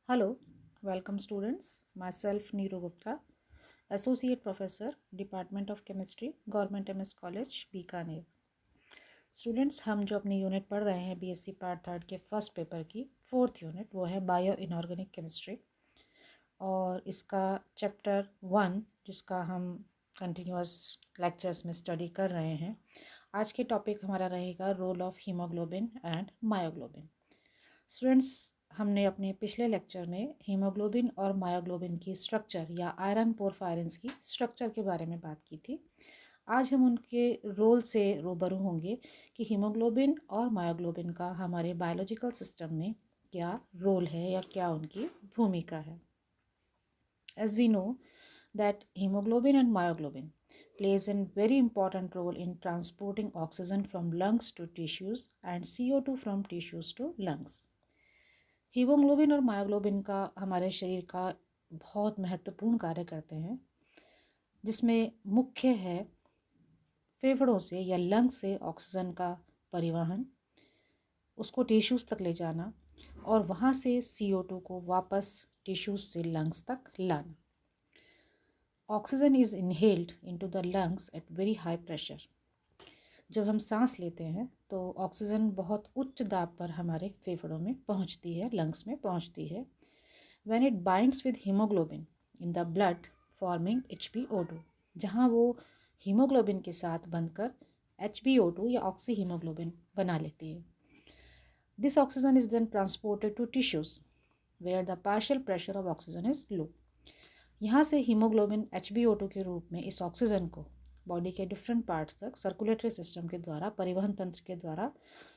Hello, welcome students. Myself Neeru Gupta, Associate Professor, Department of Chemistry, Government MS College, Bikaner. Students हम जो अपनी unit पढ़ रहे हैं बीएससी पार्ट थर्ड के फर्स्ट पेपर की फोर्थ यूनिट वो है बायो इनऑर्गेनिक केमिस्ट्री और इसका चैप्टर 1 जिसका हम कंटिन्यूअस लेक्चर्स में स्टडी कर रहे हैं। आज के टॉपिक हमारा रहेगा role of haemoglobin and myoglobin. Students हमने अपने पिछले लेक्चर में हीमोग्लोबिन और मायोग्लोबिन की स्ट्रक्चर या आयरन पोरफायरिन्स की स्ट्रक्चर के बारे में बात की थी। आज हम उनके रोल से रूबरू होंगे कि हीमोग्लोबिन और मायोग्लोबिन का हमारे बायोलॉजिकल सिस्टम में क्या रोल है या क्या उनकी भूमिका है। As we know that hemoglobin and myoglobin plays a very important role in transporting oxygen from lungs to tissues and CO2 from tissues to lungs. Haemoglobin और मायोग्लोबिन का हमारे शरीर का बहुत महत्वपूर्ण कार्य करते हैं, जिसमें मुख्य है फेफड़ों से या लंग से ऑक्सीजन का परिवहन, उसको टिश्यूज़ तक ले जाना और वहाँ से CO2 को वापस टिश्यूज़ से लंग्स तक लाना। Oxygen is inhaled into the lungs at very high pressure. जब हम सांस लेते हैं तो ऑक्सीजन बहुत उच्च दाब पर हमारे फेफड़ों में पहुंचती है, लंग्स में पहुंचती है। When it binds with haemoglobin in the blood forming HbO2, जहां वो हीमोग्लोबिन के साथ बनकर HbO2 या ऑक्सी हीमोग्लोबिन बना लेती है। This oxygen is then transported to tissues where the partial pressure of oxygen is low. यहाँ से हीमोग्लोबिन HbO2 के रूप में इस ऑक्सीजन को बॉडी के डिफरेंट पार्ट्स तक सर्कुलेटरी सिस्टम के द्वारा, परिवहन तंत्र के द्वारा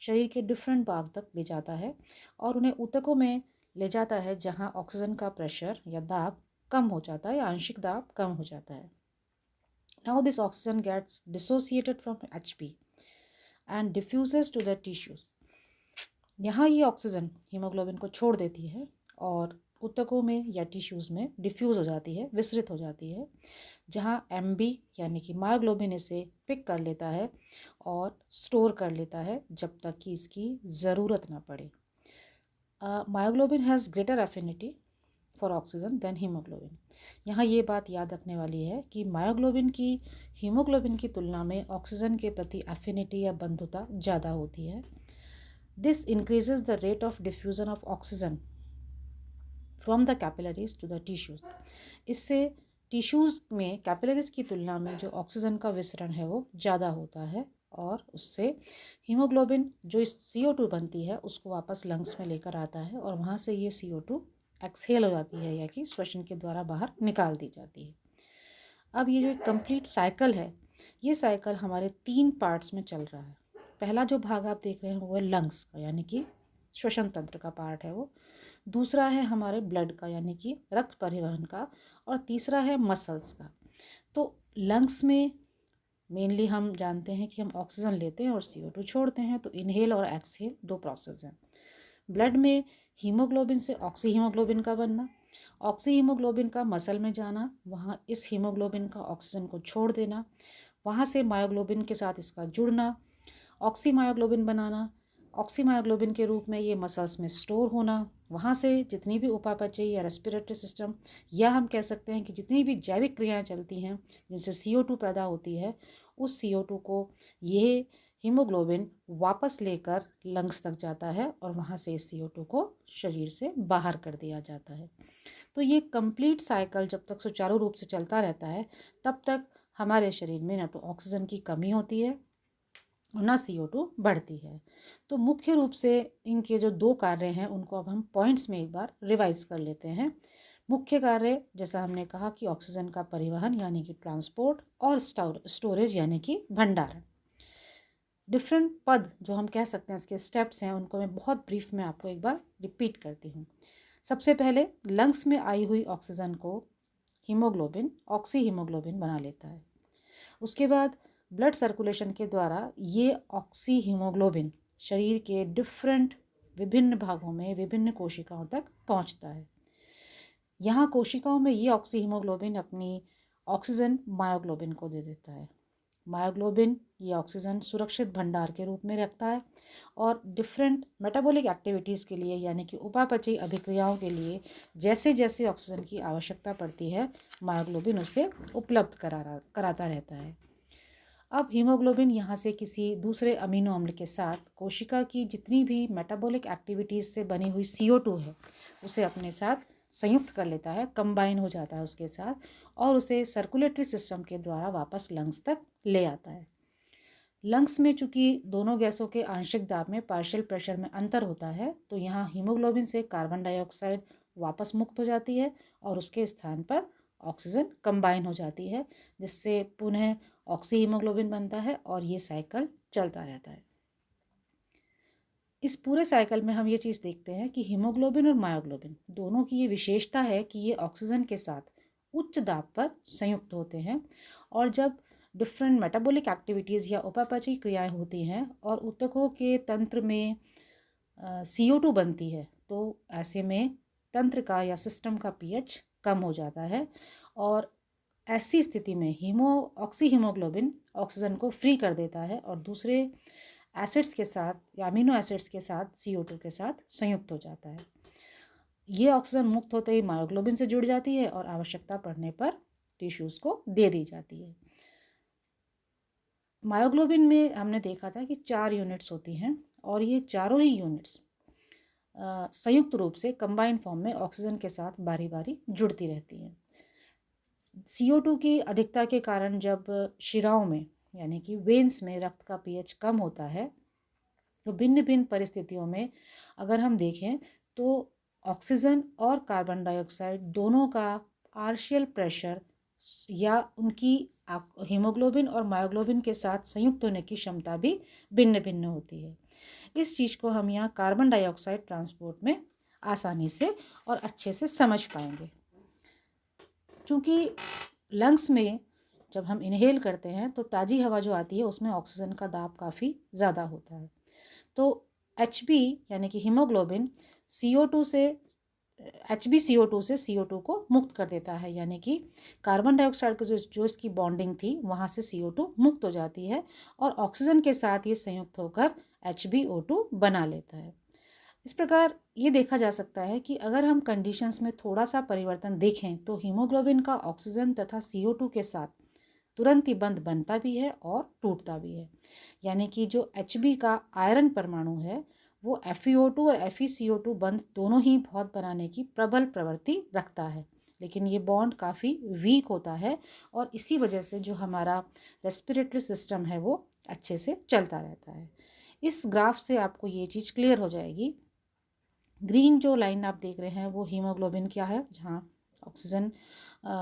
शरीर के डिफरेंट भाग तक ले जाता है और उन्हें ऊतकों में ले जाता है जहां ऑक्सीजन का प्रेशर या दाब कम हो जाता है या आंशिक दाब कम हो जाता है। Now this oxygen gets dissociated from Hb and diffuses to the tissues. यहाँ ये ऑक्सीजन हीमोग्लोबिन को छोड़ देती है और ऊतकों में या टिश्यूज़ में डिफ्यूज़ हो जाती है, विसरित हो जाती है, जहाँ Mb यानी कि मायोग्लोबिन इसे पिक कर लेता है और स्टोर कर लेता है जब तक कि इसकी ज़रूरत ना पड़े। Myoglobin has greater affinity for oxygen than haemoglobin. यहाँ ये बात याद रखने वाली है कि मायोग्लोबिन की हीमोग्लोबिन की तुलना में ऑक्सीजन के प्रति एफिनिटी या बंधुता ज़्यादा होती है। This increases the rate of diffusion of oxygen from the capillaries to the tissues. Tissues टिश्यूज़ में कैपिलरीज की तुलना में जो ऑक्सीजन का विसरण है वो ज़्यादा होता है और उससे हीमोग्लोबिन जो इस CO2 बनती है उसको वापस लंग्स में लेकर आता है और वहाँ से ये CO2 एक्सहेल हो जाती है या कि श्वसन के द्वारा बाहर निकाल दी जाती है। अब ये जो एक कंप्लीट साइकिल है, ये साइकिल हमारे 3 पार्ट्स में चल रहा है। पहला जो भाग आप देख रहे हैं वो है लंग्स का, यानी कि श्वसन तंत्र का पार्ट है वो। दूसरा है हमारे ब्लड का यानी कि रक्त परिवहन का, और तीसरा है मसल्स का। तो लंग्स में मेनली हम जानते हैं कि हम ऑक्सीजन लेते हैं और CO2 छोड़ते हैं, तो इनहेल और एक्सहेल 2 प्रोसेस हैं। ब्लड में हीमोग्लोबिन से ऑक्सी हीमोग्लोबिन का बनना, ऑक्सी हीमोग्लोबिन का मसल में जाना, वहाँ इस हीमोग्लोबिन का ऑक्सीजन को छोड़ देना, वहाँ से मायोग्लोबिन के साथ इसका जुड़ना, ऑक्सी मायोग्लोबिन बनाना, ऑक्सी मायोग्लोबिन के रूप में ये मसल्स में स्टोर होना, वहाँ से जितनी भी उपापचय या रेस्पिरेटरी सिस्टम या हम कह सकते हैं कि जितनी भी जैविक क्रियाएं चलती हैं जिनसे CO2 पैदा होती है, उस CO2 को ये हीमोग्लोबिन वापस लेकर लंग्स तक जाता है और वहाँ से इस CO2 को शरीर से बाहर कर दिया जाता है। तो ये कंप्लीट साइकिल जब तक सुचारू रूप से चलता रहता है तब तक हमारे शरीर में ना तो ऑक्सीजन की कमी होती है और ना CO2 बढ़ती है। तो मुख्य रूप से इनके जो 2 कार्य हैं उनको अब हम पॉइंट्स में एक बार रिवाइज कर लेते हैं। मुख्य कार्य जैसा हमने कहा कि ऑक्सीजन का परिवहन यानी कि ट्रांसपोर्ट और स्टोरेज यानी कि भंडारण। डिफरेंट पद जो हम कह सकते हैं इसके स्टेप्स हैं उनको मैं बहुत ब्रीफ में आपको एक बार रिपीट करती हूँ। सबसे पहले लंग्स में आई हुई ऑक्सीजन को हीमोग्लोबिन ऑक्सी हीमोग्लोबिन बना लेता है। उसके बाद ब्लड सर्कुलेशन के द्वारा ये ऑक्सी हीमोग्लोबिन शरीर के डिफरेंट विभिन्न भागों में विभिन्न कोशिकाओं तक पहुंचता है। यहाँ कोशिकाओं में ये ऑक्सी हीमोग्लोबिन अपनी ऑक्सीजन मायोग्लोबिन को दे देता है। मायोग्लोबिन ये ऑक्सीजन सुरक्षित भंडार के रूप में रखता है और डिफरेंट मेटाबॉलिक एक्टिविटीज़ के लिए यानी कि उपापचयी अभिक्रियाओं के लिए जैसे जैसे ऑक्सीजन की आवश्यकता पड़ती है मायोग्लोबिन उसे उपलब्ध कराता रहता है। अब हीमोग्लोबिन यहाँ से किसी दूसरे अमीनो अम्ल के साथ कोशिका की जितनी भी मेटाबॉलिक एक्टिविटीज़ से बनी हुई CO2 है उसे अपने साथ संयुक्त कर लेता है, कंबाइन हो जाता है उसके साथ और उसे सर्कुलेटरी सिस्टम के द्वारा वापस लंग्स तक ले आता है। लंग्स में चूंकि दोनों गैसों के आंशिक दाब में पार्शियल प्रेशर में अंतर होता है तो यहाँ हीमोग्लोबिन से कार्बन डाइऑक्साइड वापस मुक्त हो जाती है और उसके स्थान पर ऑक्सीजन कंबाइन हो जाती है, जिससे पुनः ऑक्सी हीमोग्लोबिन बनता है और ये साइकिल चलता रहता है। इस पूरे साइकिल में हम ये चीज़ देखते हैं कि हीमोग्लोबिन और मायोग्लोबिन दोनों की ये विशेषता है कि ये ऑक्सीजन के साथ उच्च दाब पर संयुक्त होते हैं और जब डिफरेंट मेटाबॉलिक एक्टिविटीज़ या उपापचयी क्रियाएं होती हैं और ऊतकों के तंत्र में CO2 बनती है तो ऐसे में तंत्र का या सिस्टम का pH कम हो जाता है और ऐसी स्थिति में ऑक्सी हीमोग्लोबिन ऑक्सीजन को फ्री कर देता है और दूसरे एसिड्स के साथ या अमीनो एसिड्स के साथ CO2 के साथ संयुक्त हो जाता है। ये ऑक्सीजन मुक्त होते ही मायोग्लोबिन से जुड़ जाती है और आवश्यकता पड़ने पर टिश्यूज़ को दे दी जाती है। मायोग्लोबिन में हमने देखा था कि 4 यूनिट्स होती हैं और ये चारों ही यूनिट्स संयुक्त रूप से कंबाइन फॉर्म में ऑक्सीजन के साथ बारी बारी जुड़ती रहती हैं। CO2 की अधिकता के कारण जब शिराओं में यानी कि वेन्स में रक्त का pH कम होता है तो भिन्न भिन्न परिस्थितियों में अगर हम देखें तो ऑक्सीजन और कार्बन डाइऑक्साइड दोनों का पार्शियल प्रेशर या उनकी हीमोग्लोबिन और मायोग्लोबिन के साथ संयुक्त होने की क्षमता भी भिन्न भिन्न होती है। इस चीज़ को हम यहाँ कार्बन डाइऑक्साइड ट्रांसपोर्ट में आसानी से और अच्छे से समझ पाएंगे। चूँकि लंग्स में जब हम इनहेल करते हैं तो ताज़ी हवा जो आती है उसमें ऑक्सीजन का दाब काफ़ी ज़्यादा होता है, तो HB यानी कि हीमोग्लोबिन CO2 से HbCO2 से CO2 को मुक्त कर देता है, यानी कि कार्बन डाइऑक्साइड की जो इसकी बॉन्डिंग थी वहाँ से CO2 मुक्त हो जाती है और ऑक्सीजन के साथ ये संयुक्त होकर HbO2 बना लेता है। इस प्रकार ये देखा जा सकता है कि अगर हम कंडीशंस में थोड़ा सा परिवर्तन देखें तो हीमोग्लोबिन का ऑक्सीजन तथा CO2 के साथ तुरंत ही बंध बनता भी है और टूटता भी है, यानी कि जो HB का आयरन परमाणु है वो FeO2 और FeCO2 बंध दोनों ही बहुत बनाने की प्रबल प्रवृत्ति रखता है, लेकिन ये बॉन्ड काफ़ी वीक होता है और इसी वजह से जो हमारा रेस्पिरेटरी सिस्टम है वो अच्छे से चलता रहता है। इस ग्राफ से आपको ये चीज़ क्लियर हो जाएगी। ग्रीन जो लाइन आप देख रहे हैं वो हीमोग्लोबिन क्या है,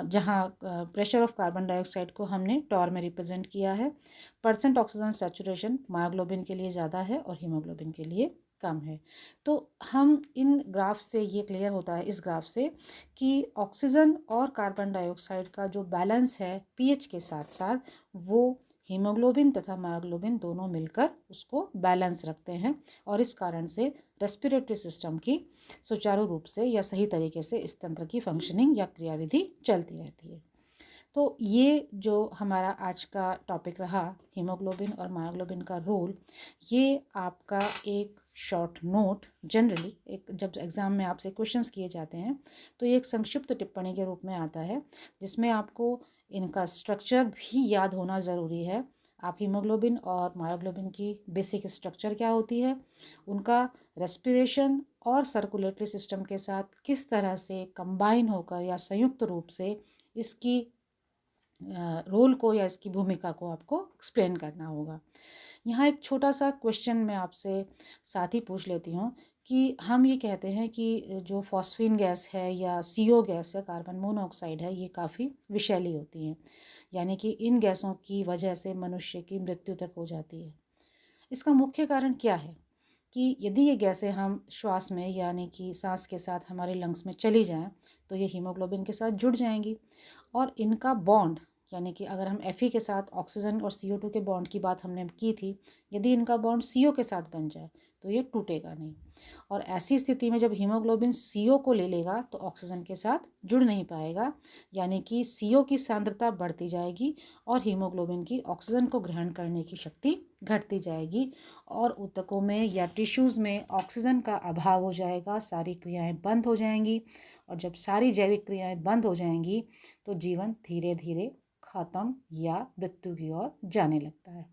जहाँ प्रेशर ऑफ कार्बन डाइऑक्साइड को हमने टॉर में रिप्रेजेंट किया है। % ऑक्सीजन सैचुरेशन मायोग्लोबिन के लिए ज़्यादा है और हीमोग्लोबिन के लिए कम है। तो हम इन ग्राफ से ये क्लियर होता है इस ग्राफ से कि ऑक्सीजन और कार्बन डाइऑक्साइड का जो बैलेंस है pH के साथ साथ वो हीमोग्लोबिन तथा मायोग्लोबिन दोनों मिलकर उसको बैलेंस रखते हैं और इस कारण से रेस्पिरेटरी सिस्टम की सुचारू रूप से या सही तरीके से इस तंत्र की फंक्शनिंग या क्रियाविधि चलती रहती है। तो ये जो हमारा आज का टॉपिक रहा हीमोग्लोबिन और मायोग्लोबिन का रोल, ये आपका एक शॉर्ट नोट जनरली एक जब एग्ज़ाम में आपसे क्वेश्चंस किए जाते हैं तो ये एक संक्षिप्त टिप्पणी के रूप में आता है जिसमें आपको इनका स्ट्रक्चर भी याद होना ज़रूरी है। आप हीमोग्लोबिन और मायोग्लोबिन की बेसिक स्ट्रक्चर क्या होती है, उनका रेस्पिरेशन और सर्कुलेटरी सिस्टम के साथ किस तरह से कंबाइन होकर या संयुक्त रूप से इसकी रोल को या इसकी भूमिका को आपको एक्सप्लेन करना होगा। यहाँ एक छोटा सा क्वेश्चन मैं आपसे साथ ही पूछ लेती हूँ कि हम ये कहते हैं कि जो फॉस्फीन गैस है या CO गैस है, कार्बन मोनोऑक्साइड है, ये काफ़ी विषैली होती हैं, यानी कि इन गैसों की वजह से मनुष्य की मृत्यु तक हो जाती है। इसका मुख्य कारण क्या है कि यदि ये गैसें हम श्वास में यानी कि सांस के साथ हमारे लंग्स में चली जाएं तो ये हीमोग्लोबिन के साथ जुड़ जाएंगी और इनका बॉन्ड यानी कि अगर हम Fe के साथ ऑक्सीजन और CO2 के बॉन्ड की बात हमने की थी, यदि इनका बॉन्ड CO के साथ बन जाए तो ये टूटेगा नहीं। और ऐसी स्थिति में जब हीमोग्लोबिन CO को ले लेगा तो ऑक्सीजन के साथ जुड़ नहीं पाएगा, यानी कि CO की सांद्रता बढ़ती जाएगी और हीमोग्लोबिन की ऑक्सीजन को ग्रहण करने की शक्ति घटती जाएगी और ऊतकों में या टिश्यूज़ में ऑक्सीजन का अभाव हो जाएगा, सारी क्रियाएं बंद हो जाएंगी। और जब सारी जैविक क्रियाएं बंद हो जाएंगी तो जीवन धीरे धीरे ख़त्म या मृत्यु की ओर जाने लगता है।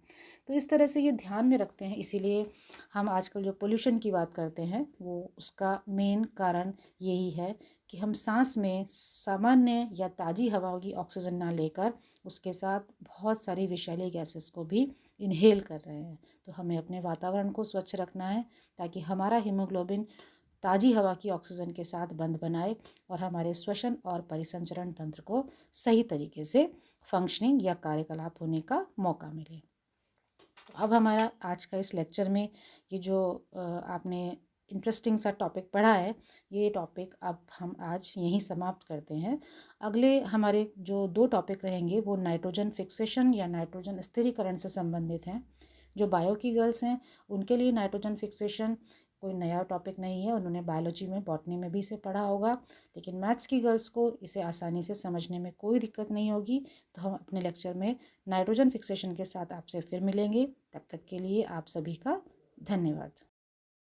तो इस तरह से ये ध्यान में रखते हैं, इसीलिए हम आजकल जो पोल्यूशन की बात करते हैं वो उसका मेन कारण यही है कि हम सांस में सामान्य या ताज़ी हवा की ऑक्सीजन ना लेकर उसके साथ बहुत सारी विषैली गैसेस को भी इनहेल कर रहे हैं। तो हमें अपने वातावरण को स्वच्छ रखना है ताकि हमारा हीमोग्लोबिन ताज़ी हवा की ऑक्सीजन के साथ बंध बनाए और हमारे श्वसन और परिसंचरण तंत्र को सही तरीके से फंक्शनिंग या कार्यकलाप होने का मौका मिले। अब हमारा आज का इस लेक्चर में ये जो आपने इंटरेस्टिंग सा टॉपिक पढ़ा है, ये टॉपिक अब हम आज यहीं समाप्त करते हैं। अगले हमारे जो 2 टॉपिक रहेंगे वो नाइट्रोजन फिक्सेशन या नाइट्रोजन स्थिरीकरण से संबंधित हैं। जो बायो की गर्ल्स हैं उनके लिए नाइट्रोजन फिक्सेशन कोई नया टॉपिक नहीं है, उन्होंने बायोलॉजी में, बॉटनी में भी इसे पढ़ा होगा। लेकिन मैथ्स की गर्ल्स को इसे आसानी से समझने में कोई दिक्कत नहीं होगी। तो हम अपने लेक्चर में नाइट्रोजन फिक्सेशन के साथ आपसे फिर मिलेंगे। तब तक के लिए आप सभी का धन्यवाद।